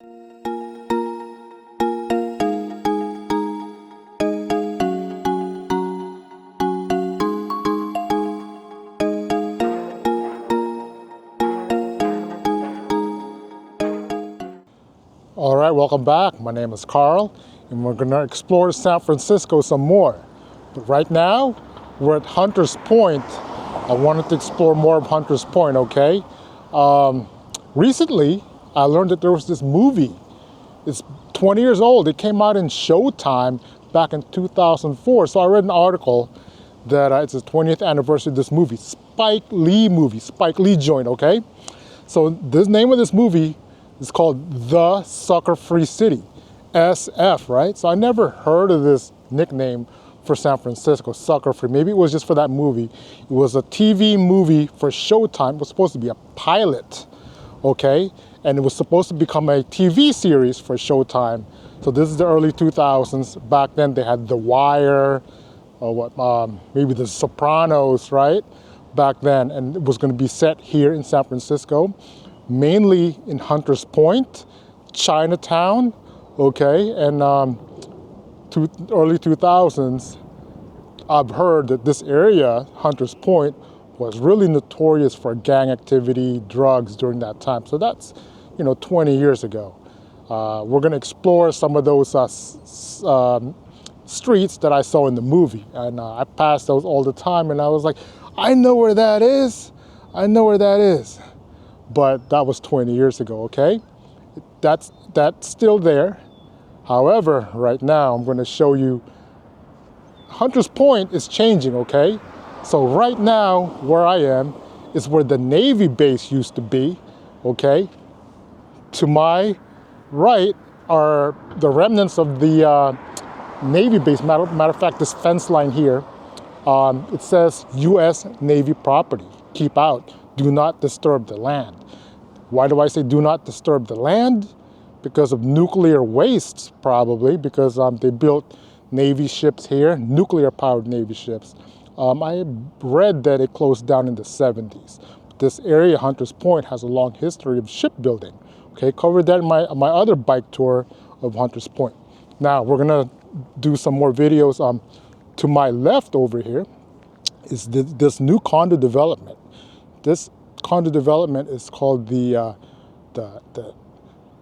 All right, welcome back. My name is Carl, and we're gonna explore San Francisco some more. But right now, we're at Hunters Point. I wanted to explore more of Hunters Point, okay? Recently, I learned that there was this movie. It's 20 years old. It came out in Showtime back in 2004. So I read an article that it's the 20th anniversary of this movie, Spike Lee joint, okay? So the name of this movie is called The Sucker-Free City, SF, right? So I never heard of this nickname for San Francisco, Sucker-Free. Maybe it was just for that movie. It was a TV movie for Showtime. It was supposed to be a pilot, okay? And it was supposed to become a TV series for Showtime. So this is the early 2000s. Back then they had The Wire, or maybe The Sopranos, right? Back then, and it was going to be set here in San Francisco, mainly in Hunters Point, Chinatown, okay? And early 2000s, I've heard that this area, Hunters Point, was really notorious for gang activity, drugs during that time. So that's, 20 years ago. We're gonna explore some of those streets that I saw in the movie. And I passed those all the time, and I was like, I know where that is. I know where that is. But that was 20 years ago, okay? That's still there. However, right now I'm going to show you Hunters Point is changing, okay? So right now where I am is where the Navy base used to be, okay? To my right are the remnants of the Navy base. Matter of fact, this fence line here, it says U.S. Navy property. Keep out. Do not disturb the land. Why do I say do not disturb the land? Because of nuclear wastes, probably, because they built Navy ships here, nuclear-powered Navy ships. I read that it closed down in the 70s. This area, Hunters Point, has a long history of shipbuilding. Okay, covered that in my other bike tour of Hunters Point. Now, we're gonna do some more videos. To my left over here is this new condo development. This condo development is called the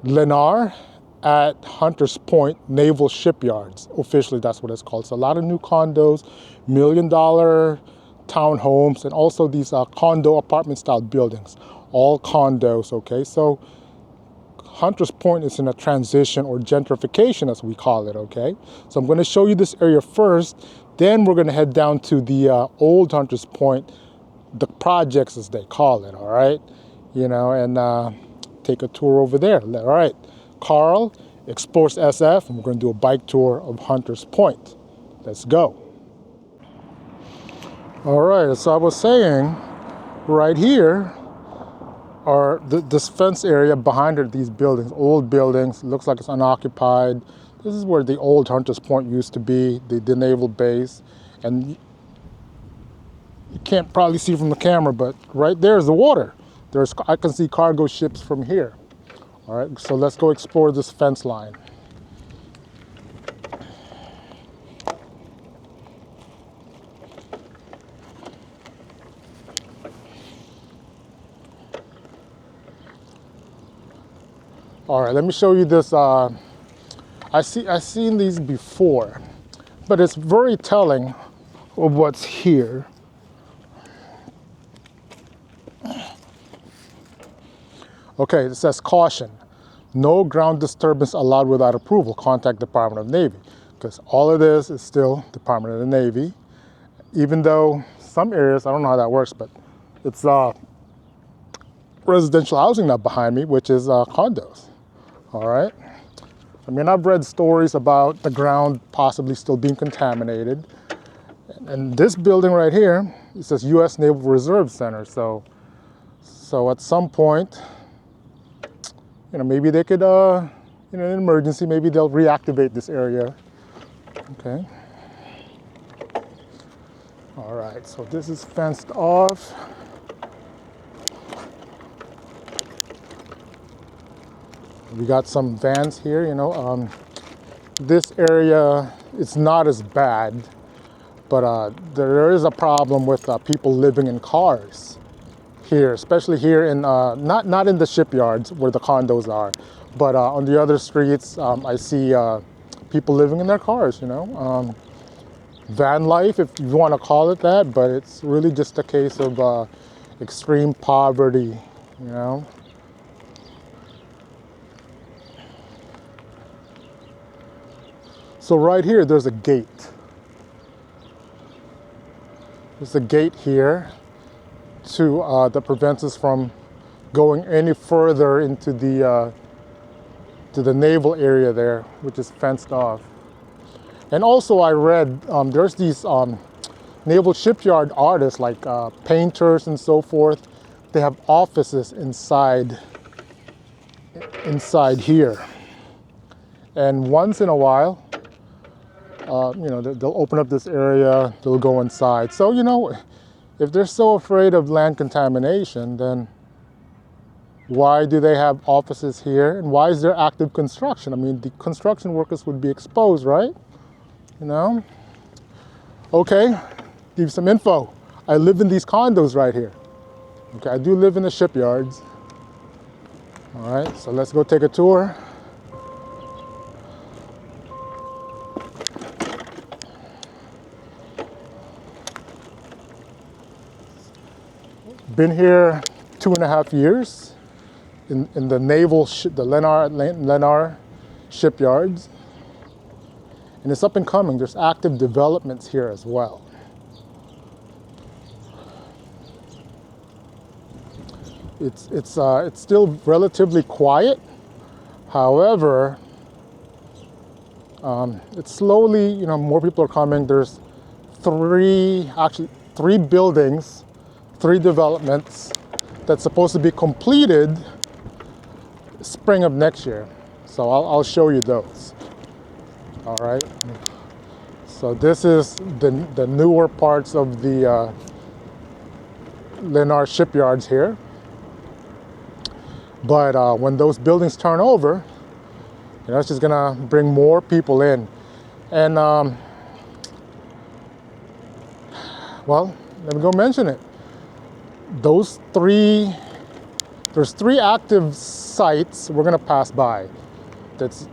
Lennar at Hunters Point Naval Shipyards. Officially, that's what it's called. It's a lot of new condos, $1 million townhomes, and also these condo apartment-style buildings. All condos, okay? So Hunters Point is in a transition or gentrification, as we call it, okay? So I'm going to show you this area first. Then we're going to head down to the old Hunters Point, the projects as they call it, all right? And take a tour over there. All right, Carl explores SF, and we're going to do a bike tour of Hunters Point. Let's go. All right, so I was saying, right here are this fence area behind it, these buildings, old buildings. Looks like it's unoccupied. This is where the old Hunters Point used to be, the naval base. And you can't probably see from the camera, but right there's the water. I can see cargo ships from here. All right, so let's go explore this fence line. All right, let me show you this. I've seen these before, but it's very telling of what's here. Okay, it says caution. No ground disturbance allowed without approval. Contact Department of Navy. Because all of this is still Department of the Navy. Even though some areas, I don't know how that works, but it's residential housing now behind me, which is condos. All right. I mean, I've read stories about the ground possibly still being contaminated. And this building right here, it says U.S. Naval Reserve Center. So at some point, maybe they could, in an emergency, maybe they'll reactivate this area. Okay. All right, so this is fenced off. We got some vans here, you know. This area, it's not as bad, but there is a problem with people living in cars here, especially here in, not in the shipyards where the condos are, but on the other streets, I see people living in their cars, you know. Van life, if you want to call it that, but it's really just a case of extreme poverty, you know. So right here, there's a gate. There's a gate here that prevents us from going any further into the to the naval area there, which is fenced off. And also I read there's these naval shipyard artists like painters and so forth. They have offices inside here. And once in a while, you know, they'll open up this area, they'll go inside. So, you know, if they're so afraid of land contamination, then why do they have offices here? And why is there active construction? I mean, the construction workers would be exposed, right? You know? Okay, give you some info. I live in these condos right here. Okay, I do live in the shipyards. All right, so let's go take a tour. Been here 2.5 years in the the Lennar shipyards. And it's up and coming. There's active developments here as well. It's still relatively quiet. However, it's slowly, you know, more people are coming. There's three buildings, 3 developments that's supposed to be completed spring of next year. So I'll show you those. All right. So this is the newer parts of the Lennar shipyards here. But when those buildings turn over, you know, it's just gonna bring more people in. And well, let me go mention it. There's 3 active sites we're gonna pass by. That's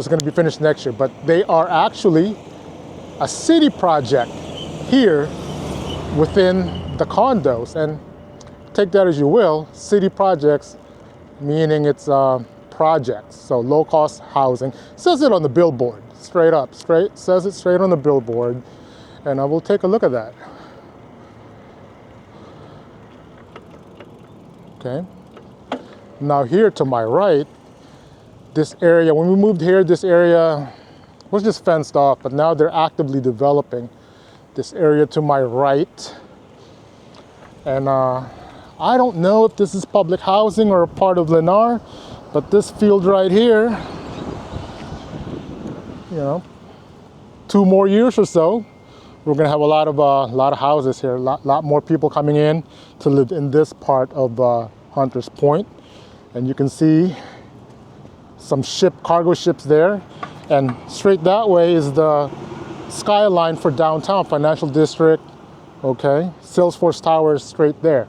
going to be finished next year, but they are actually a city project here within the condos. And take that as you will. City projects, meaning it's projects, so low-cost housing. Says it on the billboard, says it straight on the billboard, and I will take a look at that. Okay. Now here to my right, this area, when we moved here, this area was just fenced off, but now they're actively developing this area to my right. And I don't know if this is public housing or a part of Lennar, but this field right here, you know, 2 more years or so, we're gonna have a lot of houses here, a lot more people coming in to live in this part of Hunters Point. And you can see some cargo ships there, and straight that way is the skyline for downtown financial district. Okay, Salesforce Tower is straight there.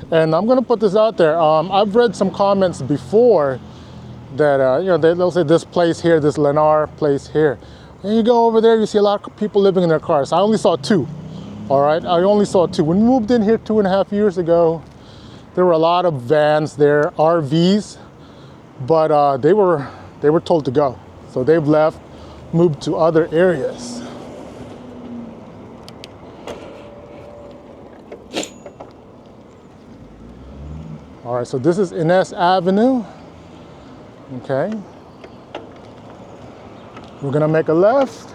And I'm gonna put this out there. I've read some comments before that you know, they'll say this place here, this Lennar place here, and you go over there, you see a lot of people living in their cars. I only saw 2. All right, I only saw 2. When we moved in here 2.5 years ago, there were a lot of vans there, RVs, but they were told to go. So they've left, moved to other areas. All right, so this is Inez Avenue. Okay. We're gonna make a left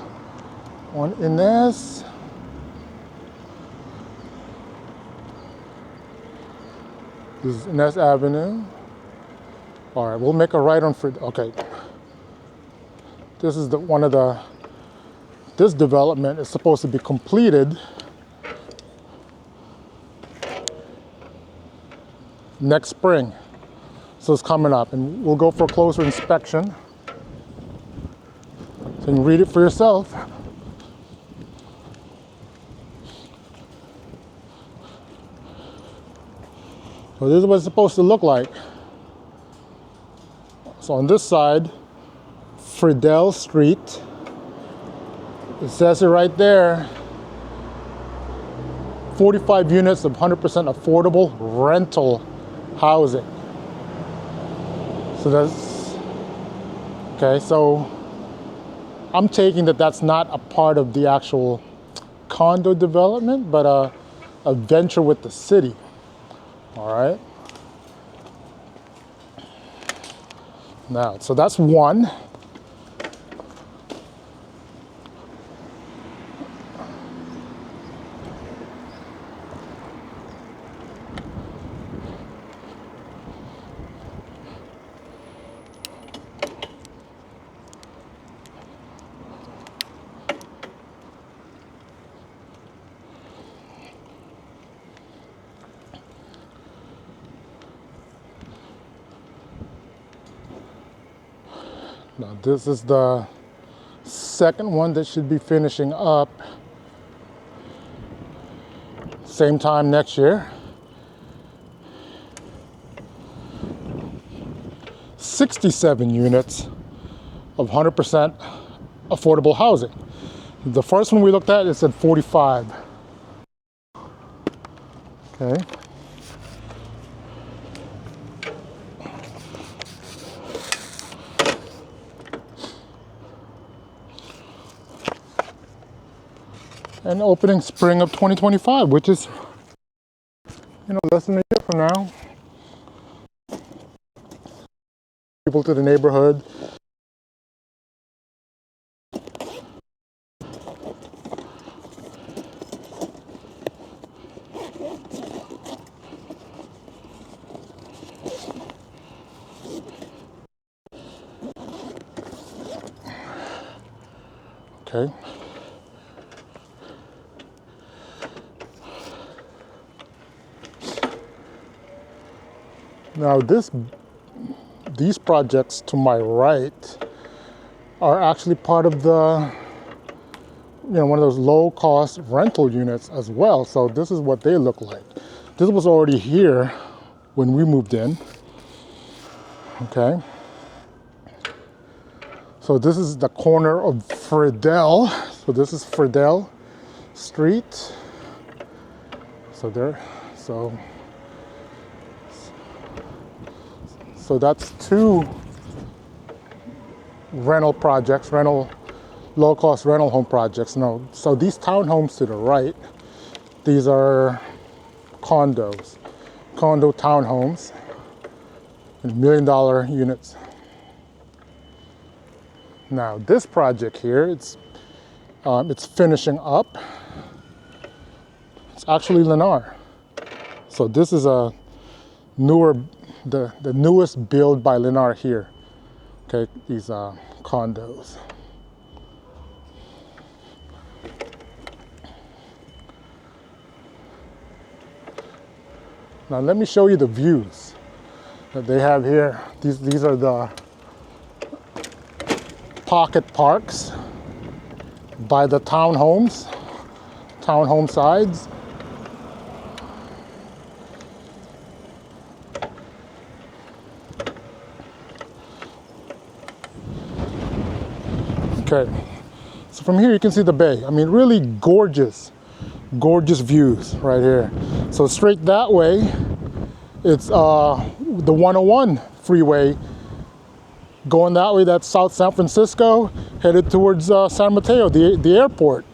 on Inez. This is Inez Avenue. All right, we'll make a right on okay. This is this development is supposed to be completed next spring. So it's coming up, and we'll go for a closer inspection. So you can read it for yourself. So this is what it's supposed to look like. So on this side, Friedel Street. It says it right there. 45 units of 100% affordable rental housing. So that's, okay, so I'm taking that that's not a part of the actual condo development, but a venture with the city. All right. Now, so that's one. Now this is the second one that should be finishing up same time next year. 67 units of 100% affordable housing. The first one we looked at, it said 45. Okay. And opening spring of 2025, which is, less than a year from now. People to the neighborhood. Okay. Now these projects to my right are actually part of the, one of those low cost rental units as well. So this is what they look like. This was already here when we moved in. Okay. So this is the corner of Friedel. So this is Friedel Street. So that's two low-cost rental home projects. No, so these townhomes to the right, these are condos, condo townhomes, and $1 million units. Now this project here, it's finishing up. It's actually Lennar. So this is a the newest build by Lennar here. Okay, these condos. Now let me show you the views that they have here. These are the pocket parks by the townhome sides. Okay, so from here you can see the bay. I mean, really gorgeous views right here. So straight that way, it's the 101 freeway. Going that way, that's South San Francisco, headed towards San Mateo, the airport,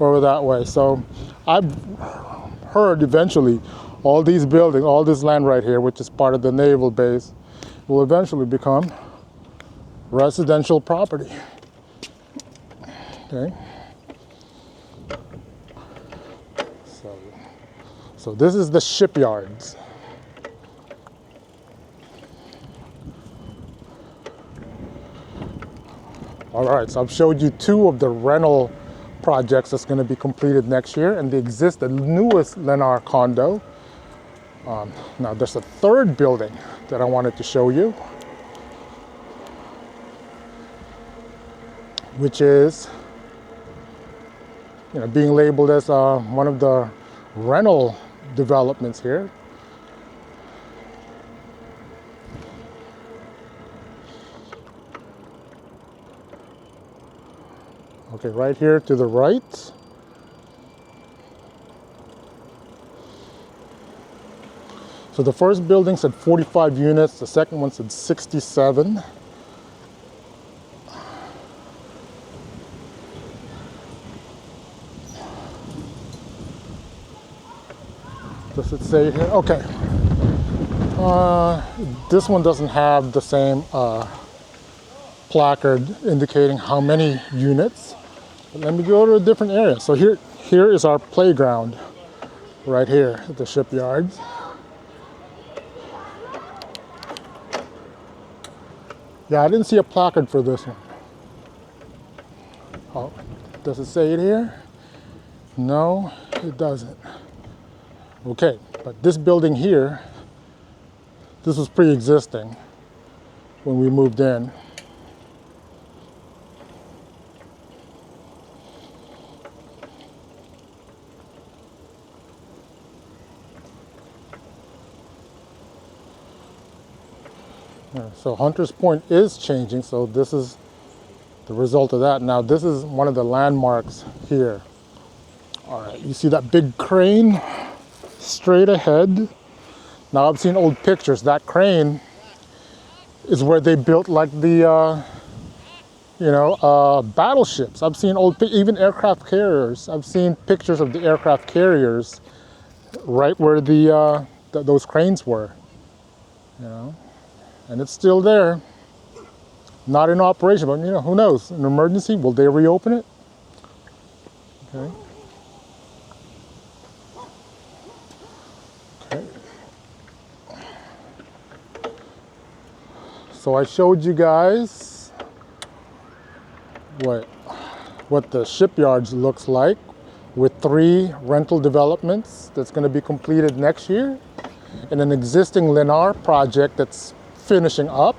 over that way. So I've heard eventually all these buildings, all this land right here, which is part of the naval base, will eventually become residential property. Okay. So this is the Shipyards. All right, so I've showed you two of the rental projects that's going to be completed next year, and the newest Lennar condo, Now there's a third building that I wanted to show you, which is being labeled as one of the rental developments here. Okay, right here to the right. So the first building said 45 units, the second one said 67. Does it say here? Okay. This one doesn't have the same placard indicating how many units. But let me go to a different area. So here is our playground right here at the Shipyards. Yeah, I didn't see a placard for this one. Oh, does it say it here? No, it doesn't. Okay, but this building here, this was pre-existing when we moved in. So Hunters Point is changing, so this is the result of that. Now this is one of the landmarks here. All right, you see that big crane straight ahead? Now I've seen old pictures. That crane is where they built like the, battleships. I've seen even aircraft carriers. I've seen pictures of the aircraft carriers right where those cranes were, and it's still there. Not in operation, but who knows? An emergency, will they reopen it? Okay. So I showed you guys what the Shipyards looks like with 3 rental developments that's going to be completed next year, and an existing Lennar project that's finishing up.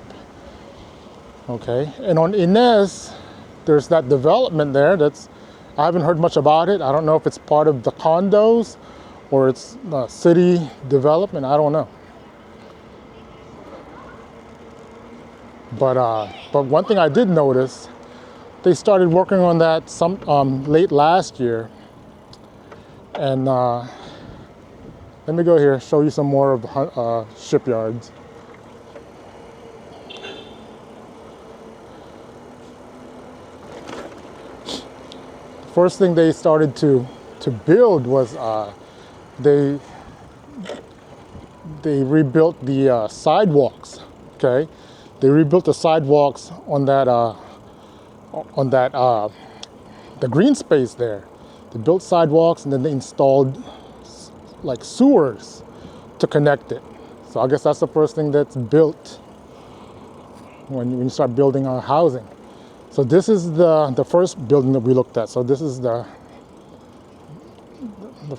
Okay, and on Inez, there's that development there I haven't heard much about it. I don't know if it's part of the condos or it's city development. I don't know. But one thing I did notice, they started working on that late last year. And let me go here, show you some more of Shipyards. The first thing they started to build was they rebuilt the sidewalks. Okay. They rebuilt the sidewalks on the green space there. They built sidewalks and then they installed like sewers to connect it. So I guess that's the first thing that's built when you start building housing. So this is the first building that we looked at. So this is the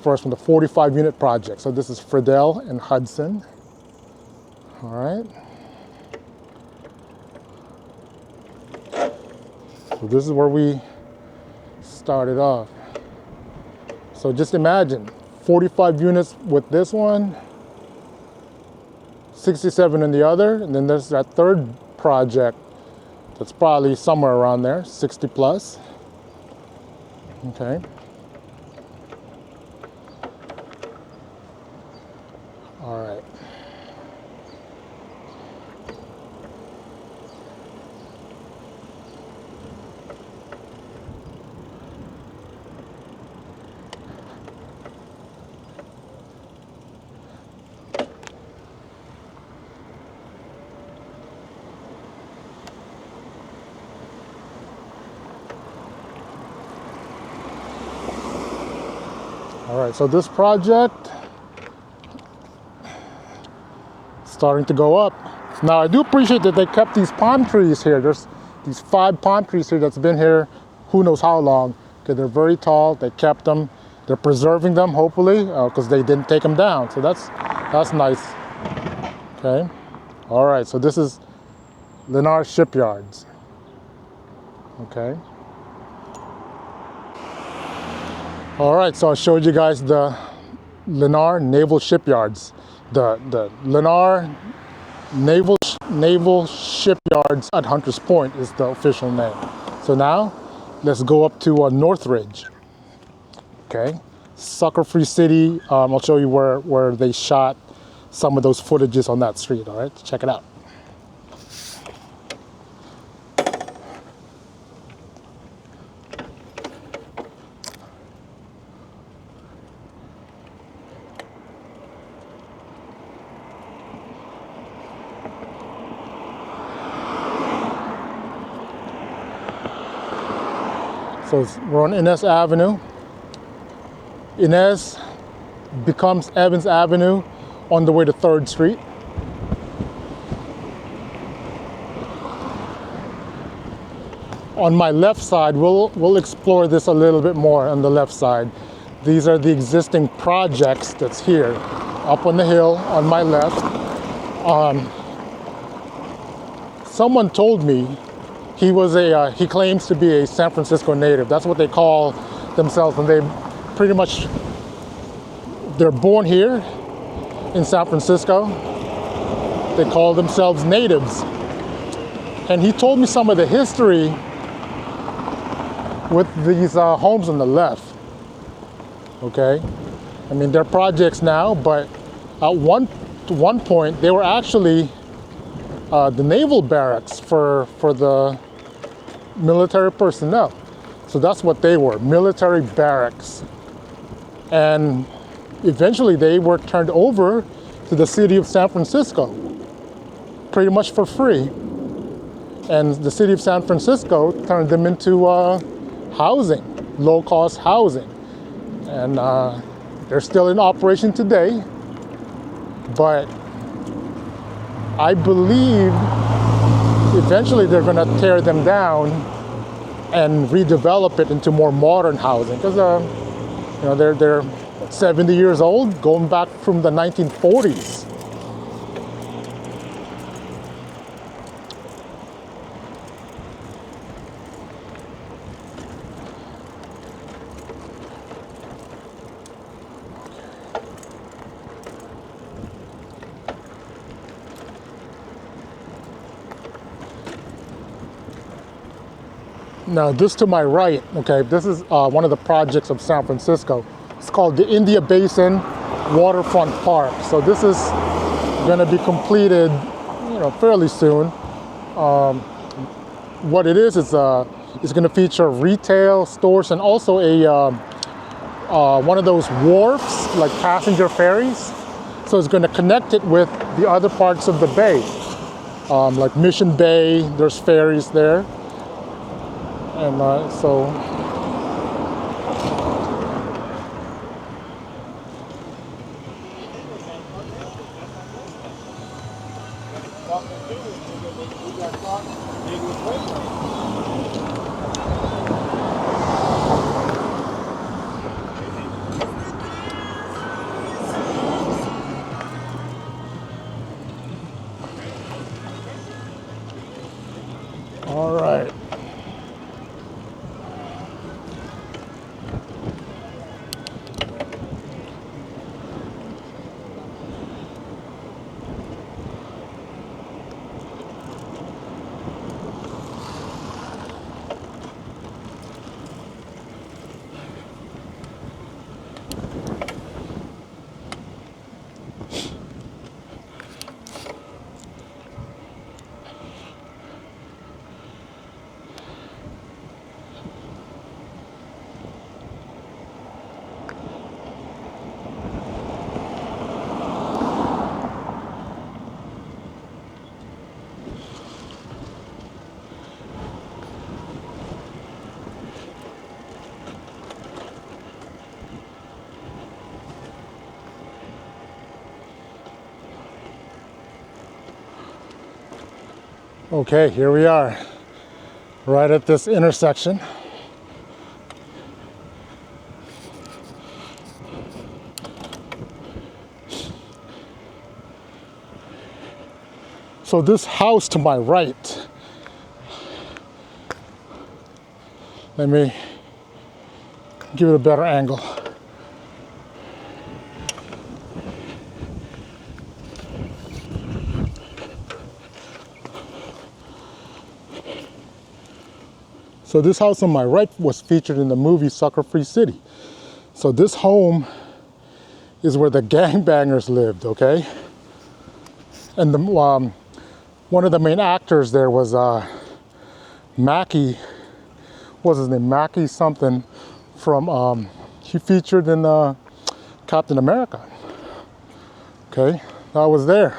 first one, the 45 unit project. So this is Friedel and Hudson. All right. So this is where we started off. So just imagine 45 units with this one, 67 in the other, and then there's that third project that's probably somewhere around there, 60 plus. Okay. All right. All right, so this project is starting to go up. Now, I do appreciate that they kept these palm trees here. There's these 5 palm trees here that's been here who knows how long. Okay, they're very tall. They kept them. They're preserving them, hopefully, because they didn't take them down. So that's That's nice. Okay. All right, so this is Lennar Shipyards. Okay. All right, so I showed you guys the Lennar Naval Shipyards. The Lennar Naval Shipyards at Hunters Point is the official name. So now, let's go up to Northridge. Okay, sucker-free city. I'll show you where they shot some of those footages on that street. All right, check it out. So we're on Inez Avenue. Inez becomes Evans Avenue on the way to 3rd Street. On my left side, we'll explore this a little bit more on the left side. These are the existing projects that's here. Up on the hill on my left. Someone told me he claims to be a San Francisco native. That's what they call themselves, and they're born here in San Francisco. They call themselves natives. And he told me some of the history with these homes on the left. Okay, I mean they're projects now, but at one point they were actually the naval barracks for the military personnel. So that's what they were, military barracks. And eventually they were turned over to the city of San Francisco, pretty much for free. And the city of San Francisco turned them into housing, low-cost housing. And they're still in operation today, but I believe eventually they're going to tear them down and redevelop it into more modern housing, because they're 70 years old, going back from the 1940s. Now this to my right, okay, this is one of the projects of San Francisco. It's called the India Basin Waterfront Park. So this is going to be completed, fairly soon. What it is it's going to feature retail stores and also one of those wharfs, like passenger ferries. So it's going to connect it with the other parts of the bay, like Mission Bay. There's ferries there. And so all right. Okay, here we are, right at this intersection. So this house to my right, let me give it a better angle. So this house on my right was featured in the movie Sucker Free City. So this home is where the gangbangers lived, okay? And the, one of the main actors there was Mackie, what was his name? Mackie something from, he featured in Captain America. Okay, I was there.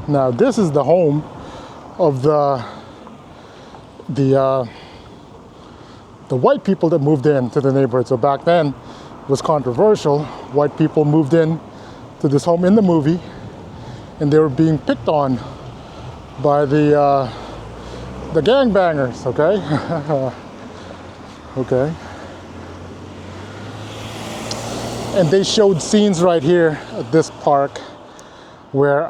Now this is the home of the white people that moved into the neighborhood. So back then it was controversial. White people moved in to this home in the movie, and they were being picked on by the gangbangers. Okay, okay. And they showed scenes right here at this park where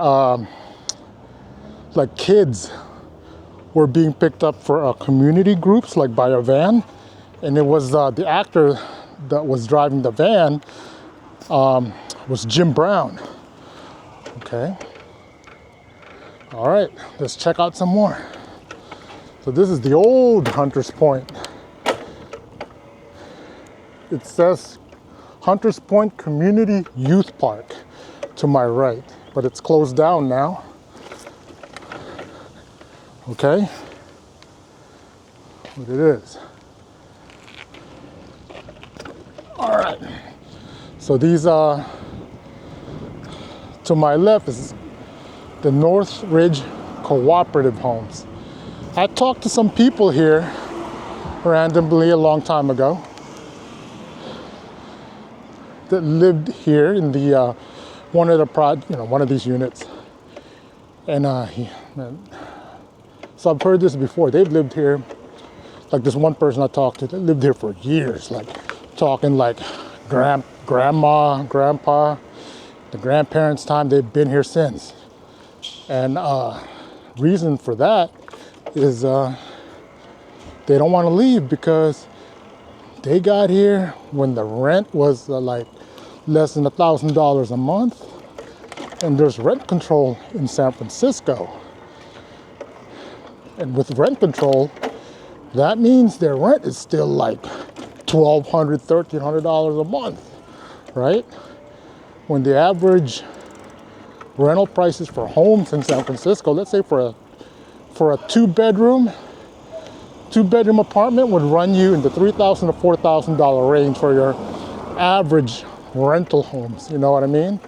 like kids were being picked up for community groups, like by a van, and it was the actor that was driving the van was Jim Brown. Okay. All right, let's check out some more. So this is the old Hunters Point. It says Hunters Point Community Youth Park to my right, but it's closed down now. Okay, what it is. All right, so these to my left is the Northridge Cooperative Homes. I talked to some people here randomly a long time ago that lived here in the one of these units, and so I've heard this before. They've lived here, like this one person I talked to, they lived here for years, like talking like grandma, grandpa, the grandparents' time. They've been here since. And reason for that is they don't want to leave because they got here when the rent was like less than $1,000 a month, and there's rent control in San Francisco. And with rent control, that means their rent is still like $1,200, $1,300 a month, right? When the average rental prices for homes in San Francisco, let's say for a two-bedroom apartment would run you in the $3,000 to $4,000 range for your average rental homes. You know what I mean?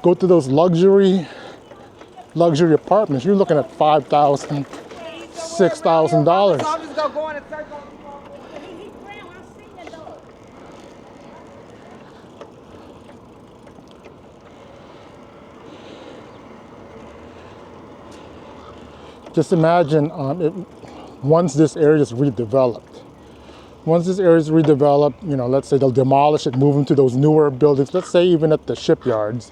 Go to those luxury apartments, you're looking at $5,000, $6,000. Just imagine once this area is redeveloped. Once this area is redeveloped, let's say they'll demolish it, move them to those newer buildings. Let's say even at the Shipyards,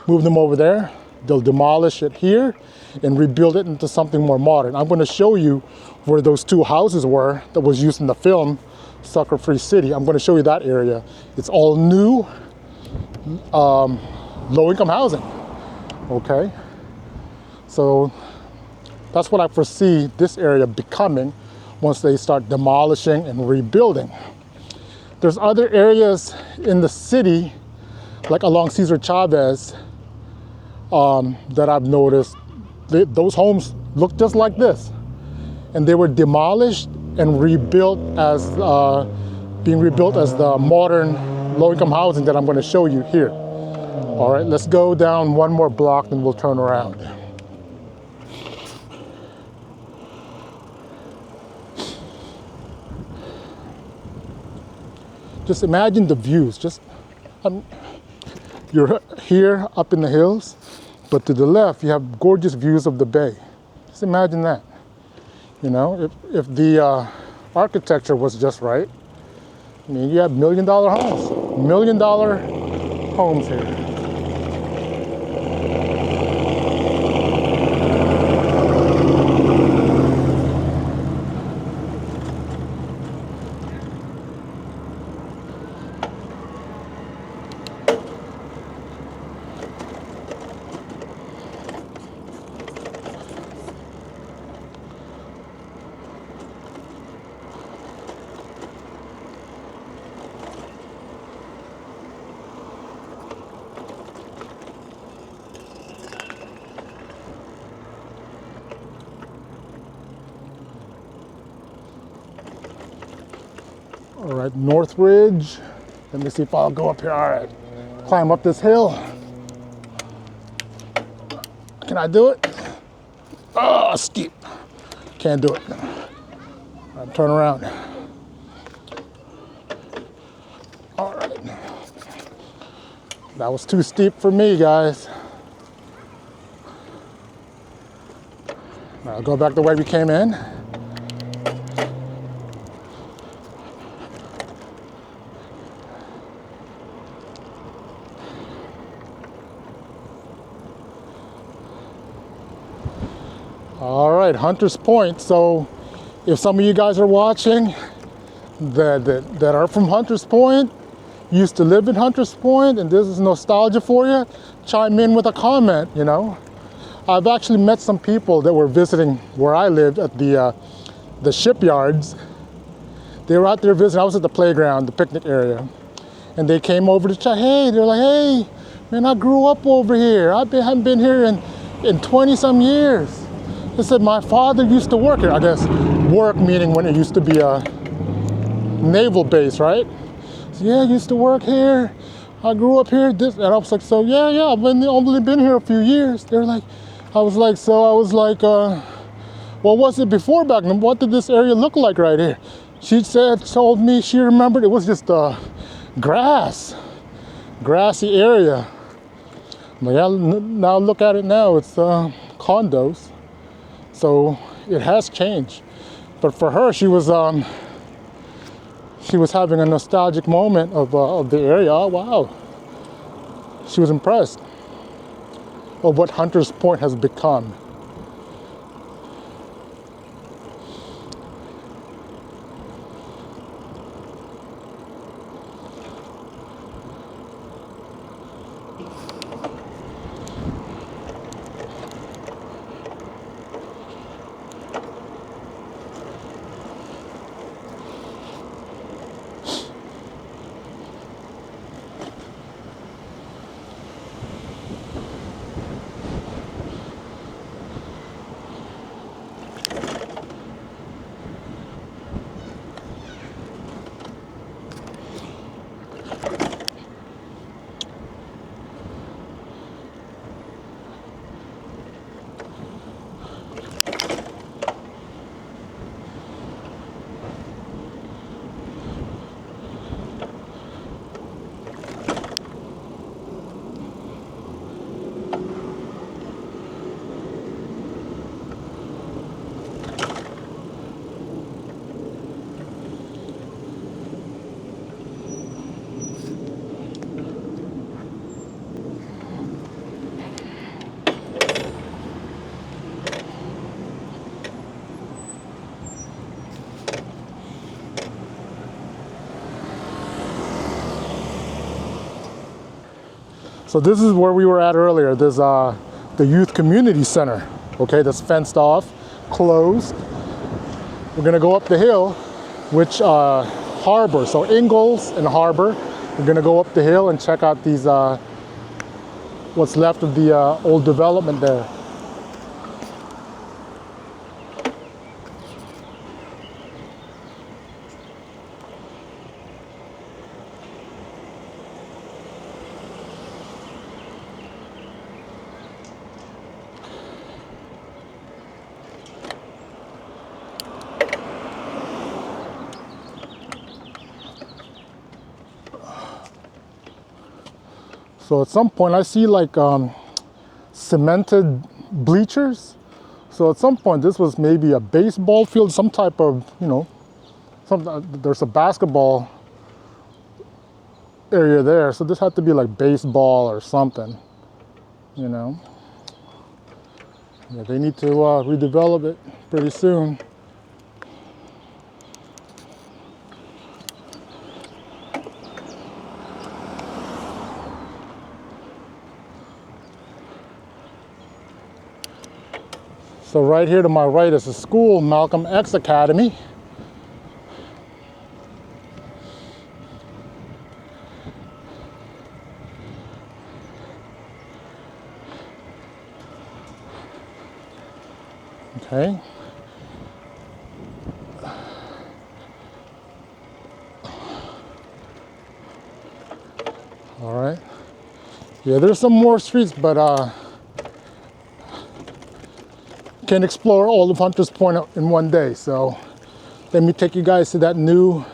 move them over there. They'll demolish it here and rebuild it into something more modern. I'm going to show you where those two houses were that was used in the film Sucker Free City. I'm going to show you that area. It's all new, low-income housing. Okay, so that's what I foresee this area becoming once they start demolishing and rebuilding. There's other areas in the city, like along Cesar Chavez, that I've noticed. Those homes look just like this, and they were demolished and rebuilt as being rebuilt as the modern low-income housing that I'm going to show you here. All right, let's go down one more block and we'll turn around. Just imagine the views. You're here up in the hills, but to the left you have gorgeous views of the bay. Just imagine that. If the architecture was just right, I mean, you have $1 million homes. $1 million homes here. right, Northridge. Let me see if I'll go up here. All right, climb up this hill. Can I do it? Oh, steep. Can't do it. All right, turn around. All right. That was too steep for me, guys. I'll go back the way we came in. All right, Hunter's Point. So if some of you guys are watching that are from Hunter's Point, used to live in Hunter's Point, and this is nostalgia for you, chime in with a comment, you know. I've actually met some people that were visiting where I lived at the Shipyards. They were out there visiting. I was at the playground, the picnic area, and they came over to chat. Hey, they're like, hey, man, I grew up over here. Haven't been here in 20 some years. They said my father used to work here. I guess work meaning when it used to be a naval base, right? So, yeah, I used to work here. I grew up here. And I was like, so yeah, I've only been here a few years. They're like, I was like, what was it before back then? What did this area look like right here? She told me she remembered it was just grassy area. But yeah, now look at it now. It's condos. So it has changed. But for her, she was having a nostalgic moment of the area. Oh, wow. She was impressed of what Hunter's Point has become. So this is where we were at earlier. There's the Youth Community Center, okay, that's fenced off, closed. We're gonna go up the hill, which Harbor, so Ingalls and Harbor. We're gonna go up the hill and check out these, what's left of the old development there. So at some point I see like cemented bleachers. So at some point this was maybe a baseball field, some type of, you know, there's a basketball area there. So this had to be like baseball or something, you know. Yeah, they need to redevelop it pretty soon. So right here to my right is a school, Malcolm X Academy. Okay. right. Yeah, there's some more streets, but can't explore all of Hunters Point in one day. So let me take you guys to that newer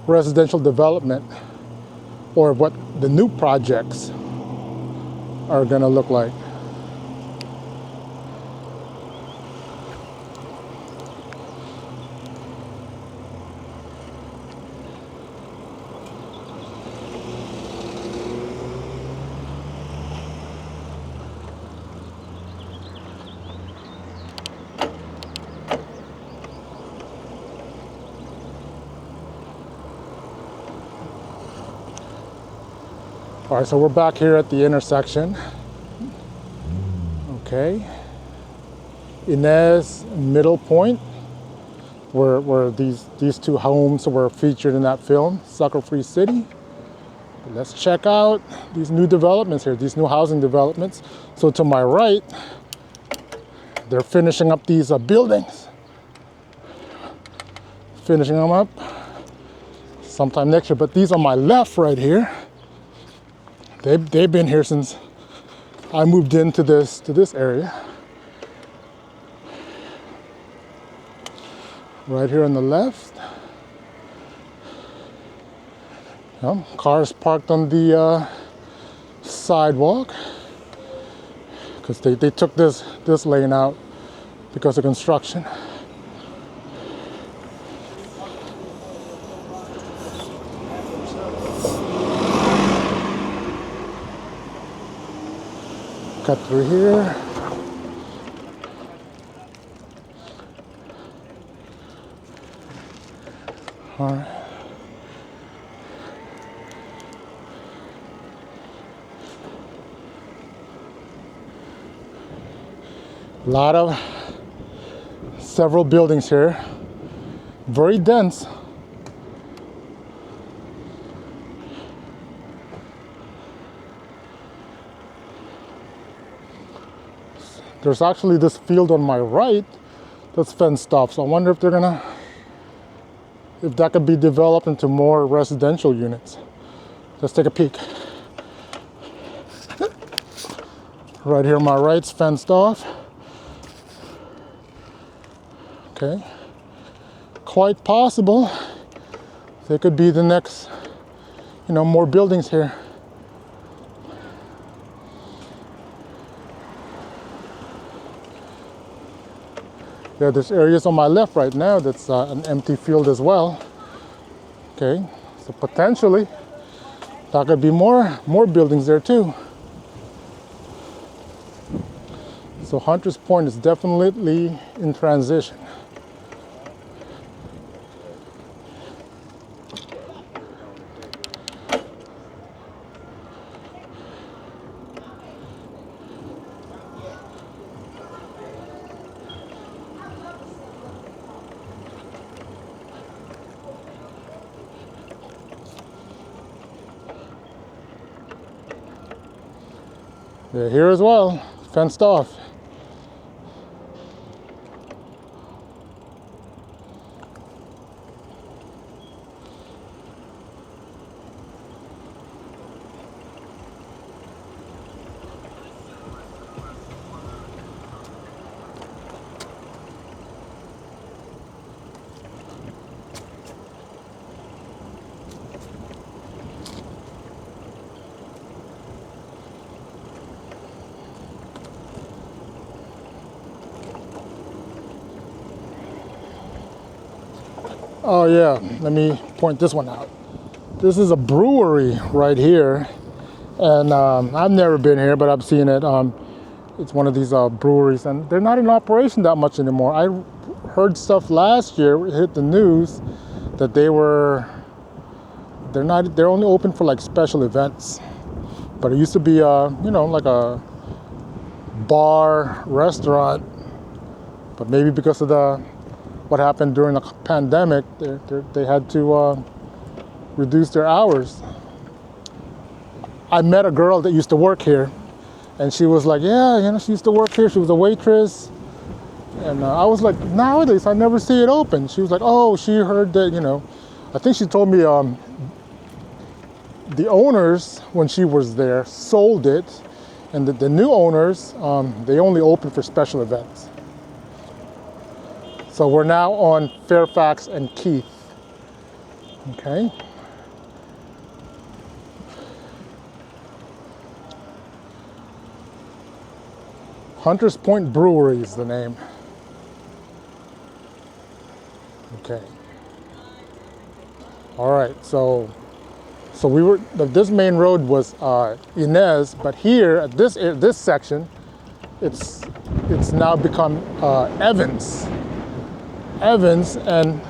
residential development, or what the new projects are gonna look like. All right, so we're back here at the intersection. Okay. Inez Middle Point, where these two homes were featured in that film, Sucker Free City. Let's check out these new developments here, these new housing developments. So to my right, they're finishing up these buildings. Finishing them up sometime next year. But these on my left right here, they've been here since I moved into this area. Right here on the left. Cars parked on the sidewalk because they took this lane out because of construction. Cut through here. All right. A lot of several buildings here, very dense. There's actually this field on my right that's fenced off, so I wonder if if that could be developed into more residential units. Let's take a peek. Right here on my right's fenced off. Okay, quite possible they could be the next, more buildings here. Yeah, there's areas on my left right now that's an empty field as well. Okay, so potentially there could be more buildings there too. So Hunters Point is definitely in transition. They're here as well, fenced off. Oh yeah, let me point this one out. This is a brewery right here, and I've never been here, but I've seen it. It's one of these breweries, and they're not in operation that much anymore. I heard stuff last year, it hit the news, that they're only open for like special events. But it used to be like a bar, restaurant, but maybe because of what happened during the pandemic, they had to reduce their hours. I met a girl that used to work here, and she was like, yeah, she used to work here. She was a waitress. And I was like, nowadays, I never see it open. She was like, oh, she heard that, I think she told me the owners, when she was there, sold it, and the new owners, they only open for special events. So we're now on Fairfax and Keith. Okay. Hunters Point Brewery is the name. Okay. All right, so we were, this main road was Inez, but here at this section, it's now become Evans. Evans, and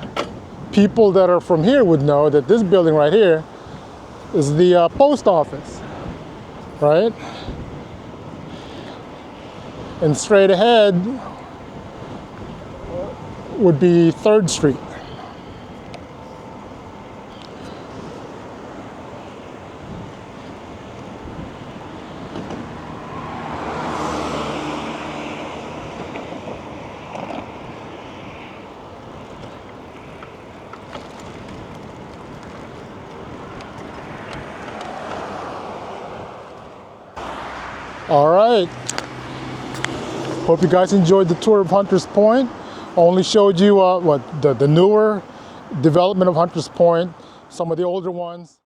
people that are from here would know that this building right here is the post office, right? And straight ahead would be 3rd Street. All right. Hope you guys enjoyed the tour of Hunters Point. Only showed you the newer development of Hunters Point, some of the older ones.